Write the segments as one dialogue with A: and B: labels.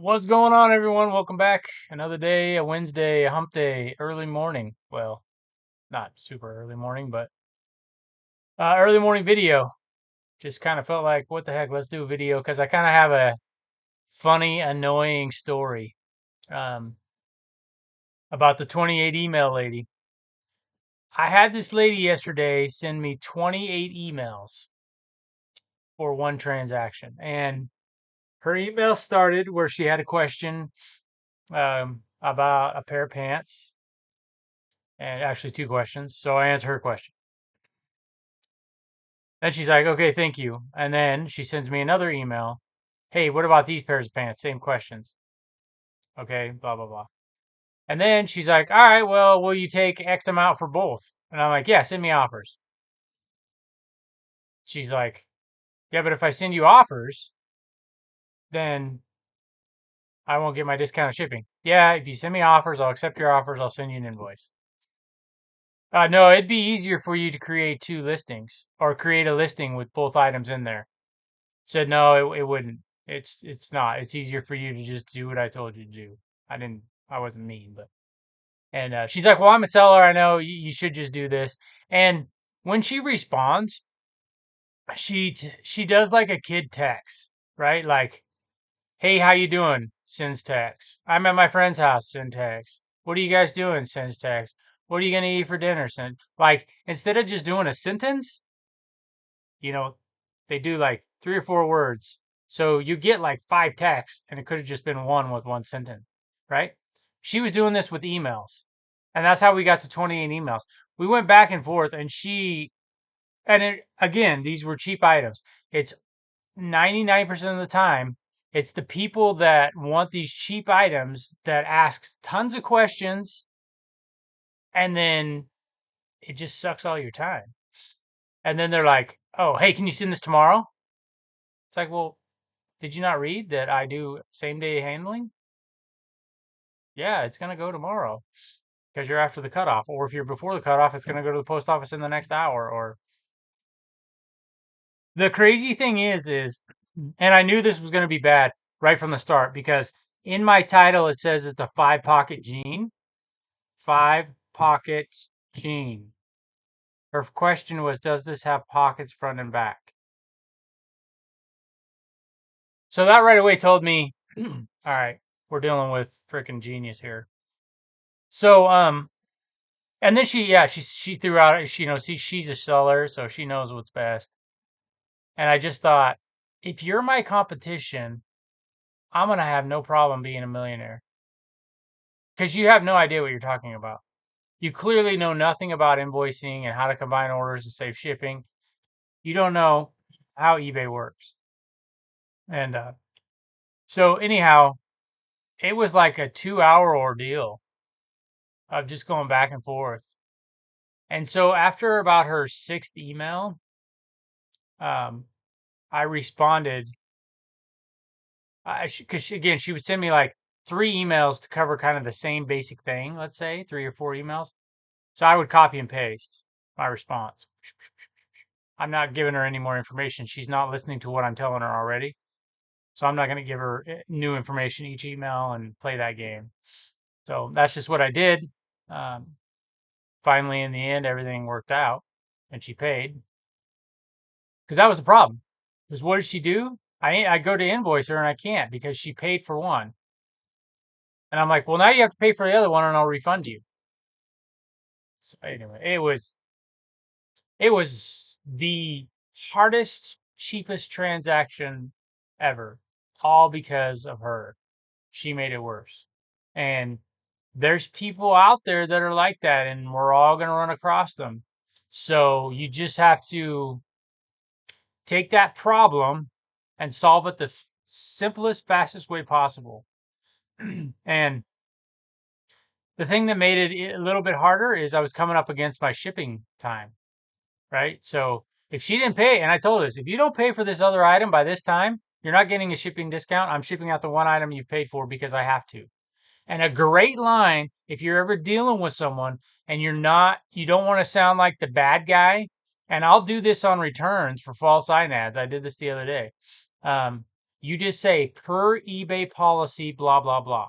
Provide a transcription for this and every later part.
A: What's going on, everyone? Welcome back. Another day, a Wednesday, a hump day, early morning. Well, not super early morning, but early morning video. Just kind of felt like, what the heck, let's do a video because I kind of have a funny, annoying story um, about the 28 email lady. I had this lady yesterday send me 28 emails for one transaction. And her email started where she had a question about a pair of pants. And actually, two questions. So I answer her question. Then she's like, okay, thank you. And then she sends me another email. Hey, what about these pairs of pants? Same questions. Okay, blah, blah, blah. And then she's like, all right, well, will you take X amount for both? And I'm like, yeah, send me offers. She's like, yeah, but if I send you offers, then I won't get my discounted shipping. Yeah, if you send me offers, I'll accept your offers. I'll send you an invoice. No, it'd be easier for you to create two listings or create a listing with both items in there. Said no, it wouldn't. It's not. It's easier for you to just do what I told you to do. I wasn't mean, but and she's like, well, I'm a seller. I know you should just do this. And when she responds, she does like a kid text, right? Like, hey, how you doing? Sends text. I'm at my friend's house. Send text. What are you guys doing? Sends text. What are you gonna eat for dinner? Send like instead of just doing a sentence, you know, they do like 3 or 4 words. So you get like 5 texts and it could have just been one with one sentence, right? She was doing this with emails. And that's how we got to 28 emails. We went back and forth again, these were cheap items. It's 99% of the time, it's the people that want these cheap items that ask tons of questions and then it just sucks all your time. And then they're like, oh, hey, can you send this tomorrow? It's like, well, did you not read that I do same day handling? Yeah, it's going to go tomorrow because you're after the cutoff. Or if you're before the cutoff, it's going to go to the post office in the next hour. Or the crazy thing and I knew this was going to be bad right from the start because in my title, it says it's a 5-pocket jean. 5 pocket jean. Her question was, does this have pockets front and back? So that right away told me, all right, we're dealing with freaking genius here. So, and then she threw out, she's a seller, so she knows what's best. And I just thought, if you're my competition, I'm gonna have no problem being a millionaire because you have no idea what you're talking about. You clearly know nothing about invoicing and how to combine orders and save shipping. You don't know how eBay works. And so anyhow, it was like a 2-hour ordeal of just going back and forth. And so after about her sixth email, um, I responded because again, she would send me like 3 emails to cover kind of the same basic thing, let's say 3 or 4 emails. So I would copy and paste my response. I'm not giving her any more information. She's not listening to what I'm telling her already. So I'm not going to give her new information each email and play that game. So that's just what I did. Um, Finally, in the end, everything worked out and she paid because that was the problem. Because what did she do? I go to invoice her and I can't because she paid for one. And I'm like, well, now you have to pay for the other one and I'll refund you. So anyway, it was the hardest, cheapest transaction ever, all because of her. She made it worse. And there's people out there that are like that, and we're all going to run across them. So you just have to take that problem and solve it the simplest, fastest way possible. And the thing that made it a little bit harder is I was coming up against my shipping time, right? So if she didn't pay, and I told her this, if you don't pay for this other item by this time, you're not getting a shipping discount. I'm shipping out the one item you paid for because I have to. And a great line, if you're ever dealing with someone and you don't want to sound like the bad guy, and I'll do this on returns for false sign ads. I did this the other day. Um, You just say per eBay policy, blah, blah, blah.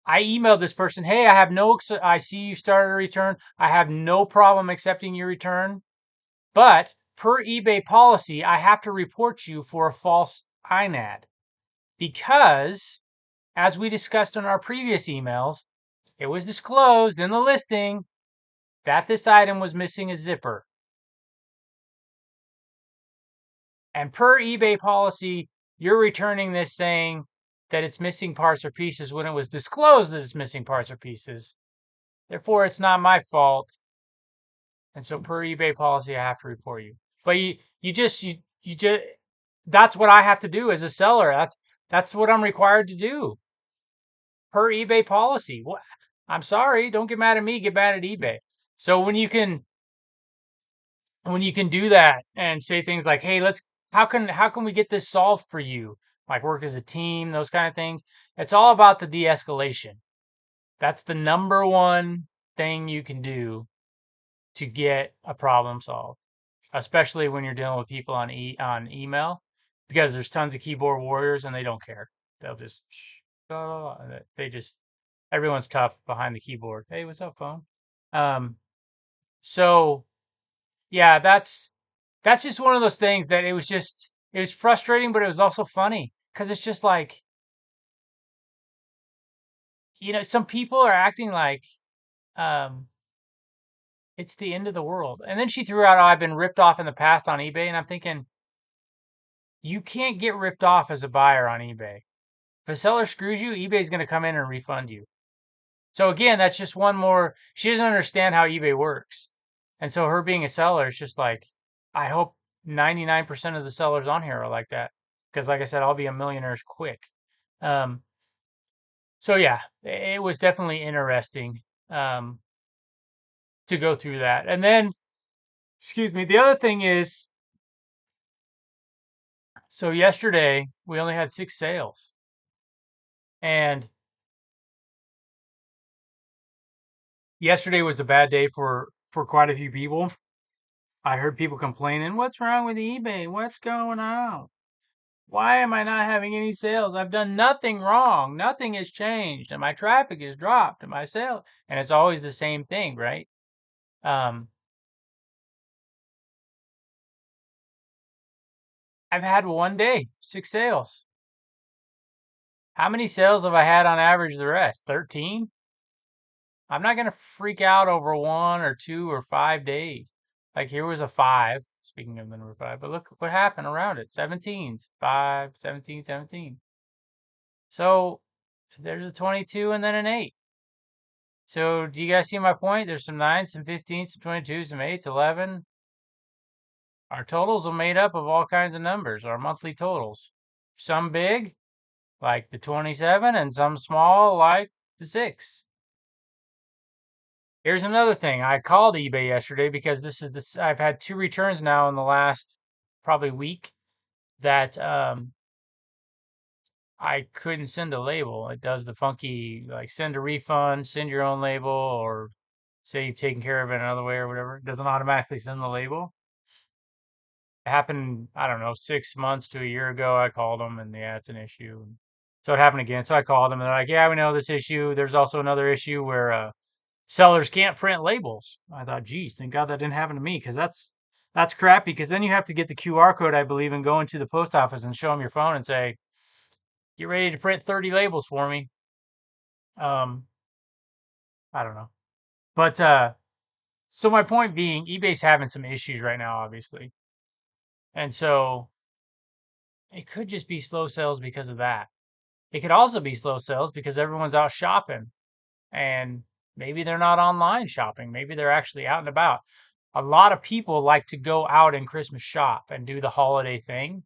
A: I emailed this person, hey, I see you started a return. I have no problem accepting your return, but per eBay policy, I have to report you for a false INAD because, as we discussed in our previous emails, it was disclosed in the listing that this item was missing a zipper. And per eBay policy, you're returning this saying that it's missing parts or pieces when it was disclosed that it's missing parts or pieces. Therefore, it's not my fault. And so per eBay policy, I have to report you. But you just, that's what I have to do as a seller. That's what I'm required to do per eBay policy. What? I'm sorry. Don't get mad at me. Get mad at eBay. So when you can do that and say things like, hey, how can we get this solved for you? Like work as a team, those kind of things. It's all about the de-escalation. That's the number one thing you can do to get a problem solved, especially when you're dealing with people on email, because there's tons of keyboard warriors and they don't care. They'll just everyone's tough behind the keyboard. Hey, what's up, phone? So yeah, that's just one of those things that it was frustrating, but it was also funny because it's just like, some people are acting like it's the end of the world. And then she threw out, oh, I've been ripped off in the past on eBay. And I'm thinking, you can't get ripped off as a buyer on eBay. If a seller screws you, eBay's going to come in and refund you. So again, that's just one more. She doesn't understand how eBay works. And so her being a seller, it's just like, I hope 99% of the sellers on here are like that. Because like I said, I'll be a millionaire quick. So yeah, it was definitely interesting to go through that. And then, excuse me, the other thing is, so yesterday we only had 6 sales. And yesterday was a bad day for quite a few people. I heard people complaining, what's wrong with eBay? What's going on? Why am I not having any sales? I've done nothing wrong. Nothing has changed. And my traffic has dropped and my sales. And it's always the same thing, right? I've had one day, 6 sales. How many sales have I had on average the rest? 13? I'm not going to freak out over 1 or 2 or 5 days. Like here was a 5, speaking of the number 5, but look what happened around it. 17s, 5, 17, 17. So there's a 22 and then an 8. So do you guys see my point? There's some 9s, some 15s, some 22s, some 8s, 11. Our totals are made up of all kinds of numbers, our monthly totals. Some big, like the 27, and some small, like the 6. Here's another thing. I called eBay yesterday because I've had 2 returns now in the last probably week that I couldn't send a label. It does the funky, like, send a refund, send your own label, or say you've taken care of it another way or whatever. It doesn't automatically send the label. It happened, I don't know, 6 months to a year ago. I called them and yeah, it's an issue. So it happened again. So I called them and they're like, yeah, we know this issue. There's also another issue where sellers can't print labels. I thought, geez, thank God that didn't happen to me, because that's crappy, because then you have to get the QR code, I believe, and go into the post office and show them your phone and say, get ready to print 30 labels for me. I don't know. But so my point being, eBay's having some issues right now, obviously. And so it could just be slow sales because of that. It could also be slow sales because everyone's out shopping and maybe they're not online shopping. Maybe they're actually out and about. A lot of people like to go out and Christmas shop and do the holiday thing.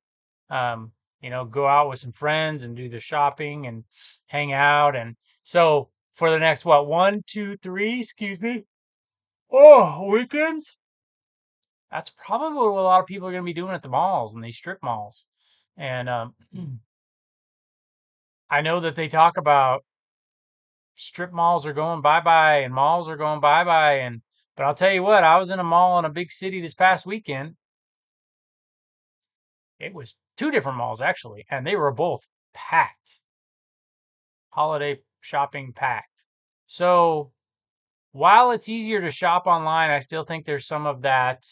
A: Go out with some friends and do the shopping and hang out. And so for the next, 1, 2, 3, excuse me. Oh, weekends. That's probably what a lot of people are going to be doing at the malls and these strip malls. And I know that they talk about strip malls are going bye-bye and malls are going bye-bye. But I'll tell you what, I was in a mall in a big city this past weekend. It was two different malls actually, and they were both packed. Holiday shopping packed. So while it's easier to shop online, I still think there's some of that,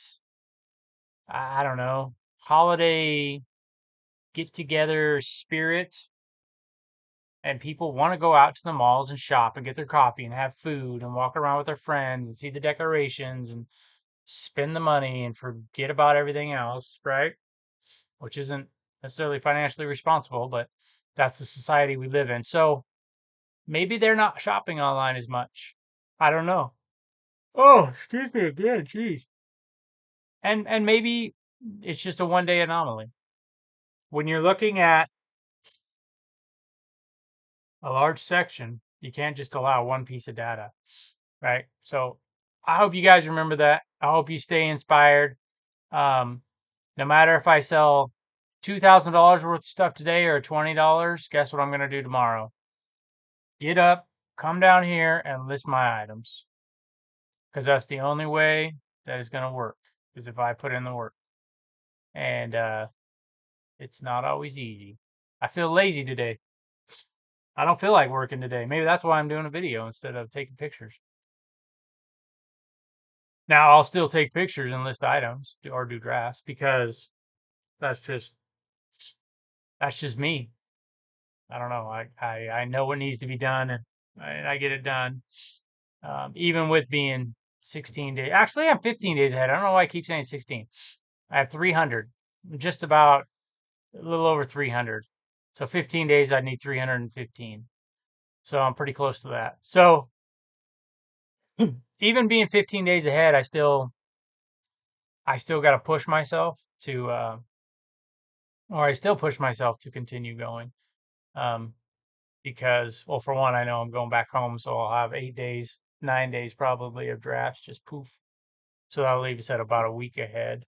A: I don't know, holiday get together spirit. And people want to go out to the malls and shop and get their coffee and have food and walk around with their friends and see the decorations and spend the money and forget about everything else, right? Which isn't necessarily financially responsible, but that's the society we live in. So maybe they're not shopping online as much. I don't know. Oh, excuse me again, jeez. And maybe it's just a one day anomaly. When you're looking at a large section, you can't just allow one piece of data, right? So I hope you guys remember that. I hope you stay inspired. No matter if I sell $2,000 worth of stuff today or $20, guess what I'm going to do tomorrow? Get up, come down here and list my items. Because that's the only way that is going to work, is if I put in the work. And it's not always easy. I feel lazy today. I don't feel like working today. Maybe that's why I'm doing a video instead of taking pictures. Now I'll still take pictures and list items or do drafts because that's just me. I don't know. I know what needs to be done and I get it done. Even with being 16 days. Actually, I'm 15 days ahead. I don't know why I keep saying 16. I have 300, just about a little over 300. So 15 days, I need 315. So I'm pretty close to that. So even being 15 days ahead, I still got to push myself to, or I still push myself to continue going. Um, because, well, for one, I know I'm going back home, so I'll have 8 days, 9 days probably of drafts, just poof. So that'll leave us at about a week ahead,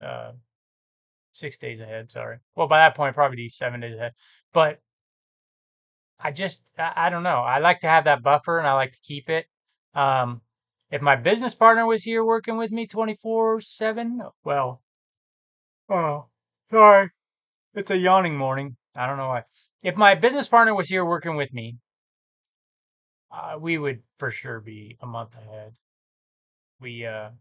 A: uh, 6 days ahead. Sorry. Well, by that point, probably be 7 days ahead. But I don't know. I like to have that buffer, and I like to keep it. Um, if my business partner was here working with me 24/7, well, oh, sorry. It's a yawning morning. I don't know why. If my business partner was here working with me, we would for sure be a month ahead. We and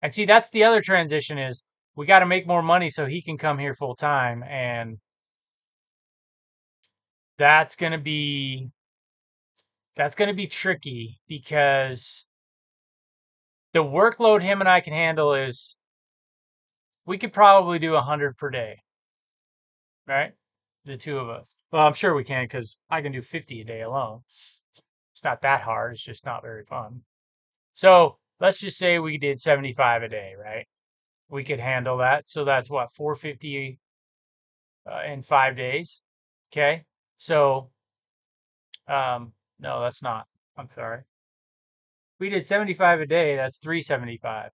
A: see that's the other transition is we got to make more money so he can come here full time, and that's gonna be that's gonna be tricky because the workload him and I can handle is we could probably do 100 per day, right? The two of us. Well, I'm sure we can because I can do 50 a day alone. It's not that hard. It's just not very fun. So let's just say we did 75 a day, right? We could handle that. So that's what, 450 in 5 days. Okay. So, no, that's not. I'm sorry. We did 75 a day. That's 375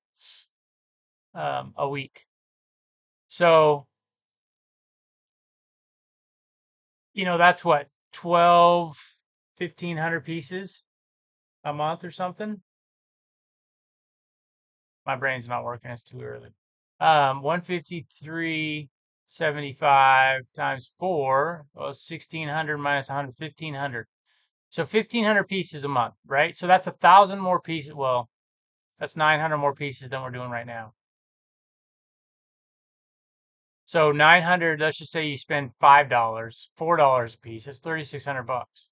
A: a week. So, that's what, 12, 1,500 pieces a month or something. My brain's not working. It's too early. 153.75 times 4, well, 1,600 minus 100, 1,500. So 1,500 pieces a month, right? So that's 1,000 more pieces. Well, that's 900 more pieces than we're doing right now. So 900, let's just say you spend $5, $4 a piece. That's 3,600 bucks.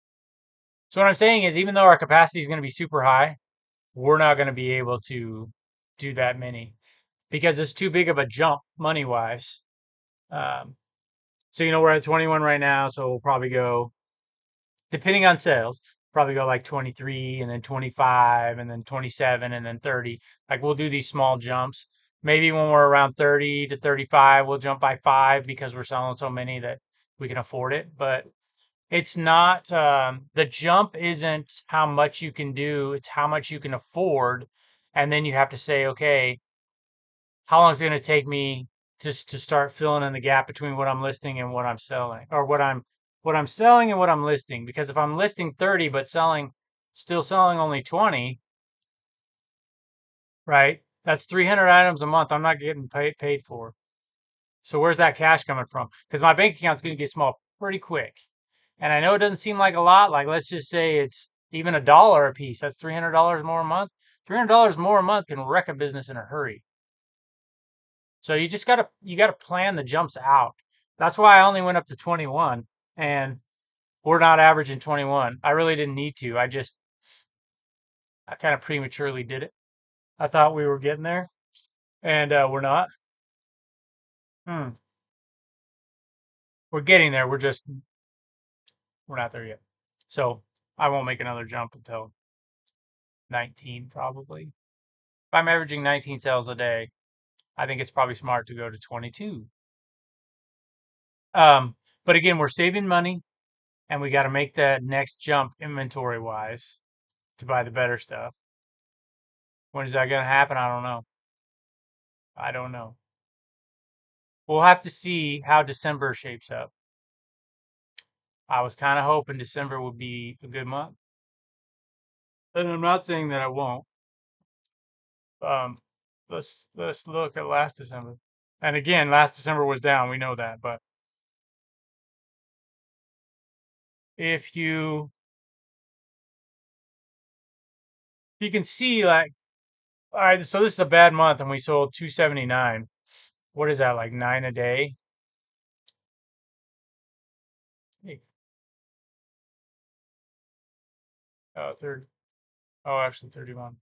A: So what I'm saying is even though our capacity is going to be super high, we're not going to be able to do that many because it's too big of a jump money wise. So we're at 21 right now, so we'll probably go, depending on sales, probably go like 23 and then 25 and then 27 and then 30. Like we'll do these small jumps. Maybe when we're around 30 to 35, we'll jump by 5 because we're selling so many that we can afford it. But it's not, the jump isn't how much you can do, it's how much you can afford. And then you have to say, okay, how long is it going to take me just to start filling in the gap between what I'm listing and what I'm selling, or what I'm selling and what I'm listing? Because if I'm listing 30 but still selling only 20, right? That's 300 items a month I'm not getting paid for. So where's that cash coming from? Because my bank account's going to get small pretty quick. And I know it doesn't seem like a lot. Like, let's just say it's even $1 a piece. That's $300 more a month. $300 more a month can wreck a business in a hurry. So you gotta plan the jumps out. That's why I only went up to 21, and we're not averaging 21. I really didn't need to. I kind of prematurely did it. I thought we were getting there, and we're not. Hmm. We're getting there. We're not there yet. So I won't make another jump until 19 probably. If I'm averaging 19 sales a day, I think it's probably smart to go to 22. Um, but again, we're saving money, and we got to make that next jump inventory wise to buy the better stuff. When is that going to happen? I don't know. I don't know. We'll have to see how December shapes up. I was kind of hoping December would be a good month. And I'm not saying that I won't. Um, let's look at last December. And again, last December was down. We know that. But if you can see, like, all right, so this is a bad month, and we sold 279. What is that, like 9 a day? Hey, third. Oh, actually 31.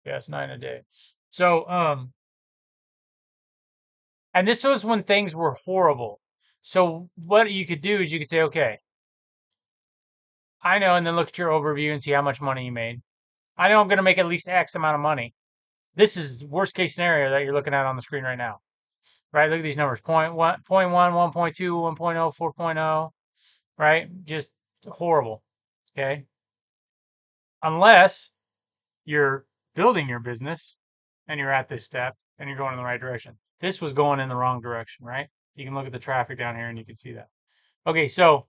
A: Yeah, it's 9 a day. So, and this was when things were horrible. So what you could do is you could say, okay, I know, and then look at your overview and see how much money you made. I know I'm going to make at least X amount of money. This is worst case scenario that you're looking at on the screen right now, right? Look at these numbers: 0.1, 0.1, 1.2, 1.0, 4.0, right? Just horrible. Okay. Unless you're building your business and you're at this step and you're going in the right direction. This was going in the wrong direction, right? You can look at the traffic down here and you can see that. Okay, so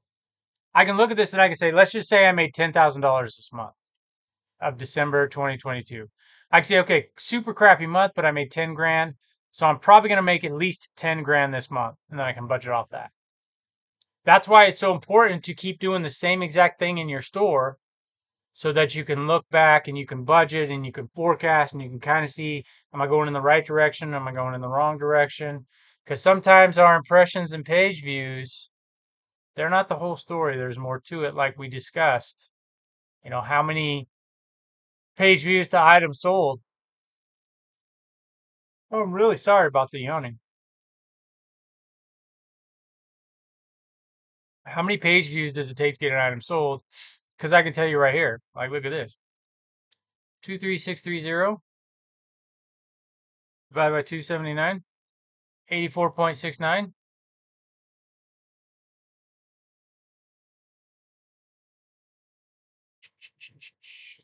A: I can look at this and I can say, let's just say I made $10,000 this month of December 2022. I can say, okay, super crappy month, but I made 10 grand. So I'm probably going to make at least 10 grand this month. And then I can budget off that. That's why it's so important to keep doing the same exact thing in your store so that you can look back and you can budget and you can forecast and you can kind of see, am I going in the right direction? Am I going in the wrong direction? Because sometimes our impressions and page views, they're not the whole story. There's more to it, like we discussed. How many page views to items sold? Oh, I'm really sorry about the yawning. How many page views does it take to get an item sold? Because I can tell you right here. Like, look at this. 23630 divided by 279, 84.69.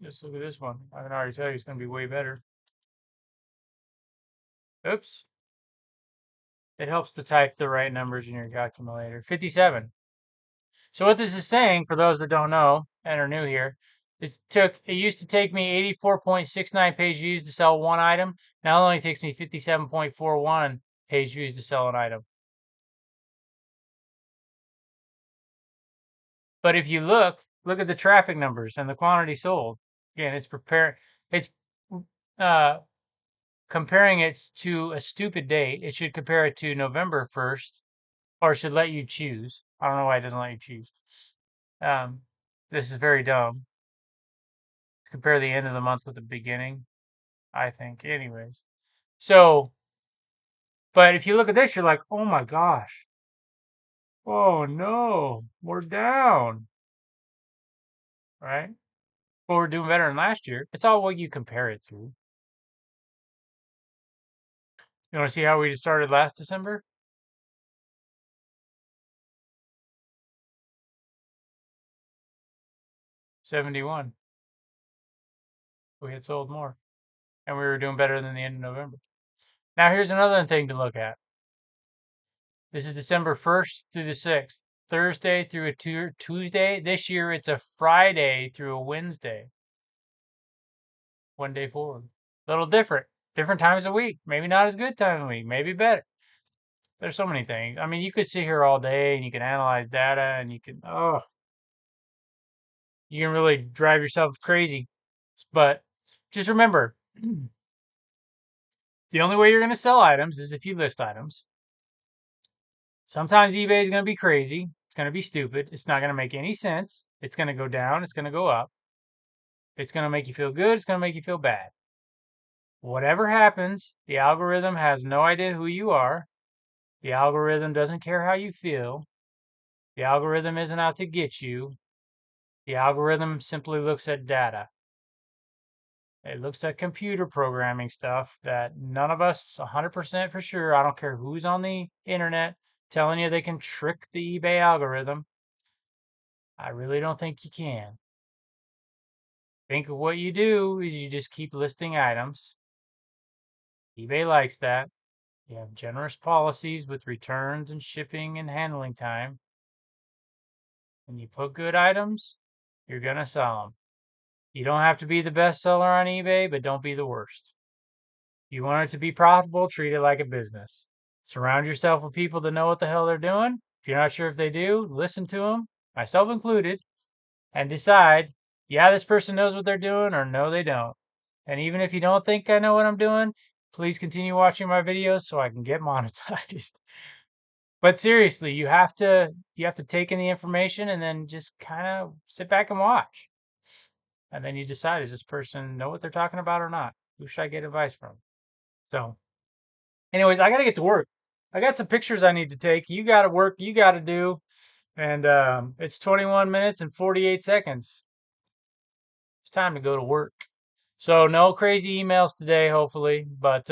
A: Let's look at this one. I can already tell you it's going to be way better. Oops. It helps to type the right numbers in your calculator. 57. So what this is saying, for those that don't know and are new here, it used to take me 84.69 page views to sell one item. Now it only takes me 57.41 page views to sell an item. But if you look at the traffic numbers and the quantity sold. Again, it's uh, comparing it to a stupid date. It should compare it to November 1st, or it should let you choose. I don't know why it doesn't let you choose. This is very dumb. Compare the end of the month with the beginning, I think. Anyways. So, but if you look at this, you're like, oh my gosh. Oh no, we're down. Right? But we're doing better than last year. It's all what you compare it to. You want to see how we started last December? 71. We had sold more. And we were doing better than the end of November. Now here's another thing to look at. This is December 1st through the 6th. Thursday through a Tuesday. This year it's a Friday through a Wednesday. One day forward. A little different. different times of week. Maybe not as good time of week. Maybe better. There's so many things. I mean, you could sit here all day and you can analyze data and you can really drive yourself crazy. But just remember, the only way you're going to sell items is if you list items. Sometimes eBay is going to be crazy. It's going to be stupid. It's not going to make any sense. It's going to go down. It's going to go up. It's going to make you feel good. It's going to make you feel bad. Whatever happens, the algorithm has no idea who you are. The algorithm doesn't care how you feel. The algorithm isn't out to get you. The algorithm simply looks at data. It looks at computer programming stuff that none of us 100% for sure. I don't care who's on the internet telling you they can trick the eBay algorithm. I really don't think you can. Think of what you do is you just keep listing items. eBay likes that. You have generous policies with returns and shipping and handling time. When you put good items, you're going to sell them. You don't have to be the best seller on eBay, but don't be the worst. You want it to be profitable, treat it like a business. Surround yourself with people that know what the hell they're doing. If you're not sure if they do, listen to them, myself included, and decide, yeah, this person knows what they're doing, or no, they don't. And even if you don't think I know what I'm doing, please continue watching my videos so I can get monetized. But seriously, you have to take in the information and then just kind of sit back and watch. And then you decide, does this person know what they're talking about or not? Who should I get advice from? So, anyways, I got to get to work. I got some pictures I need to take. You got to work. You got to do. And it's 21 minutes and 48 seconds. It's time to go to work. So no crazy emails today, hopefully, but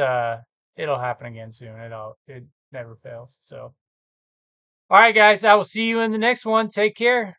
A: it'll happen again soon. It never fails. So, all right, guys, I will see you in the next one. Take care.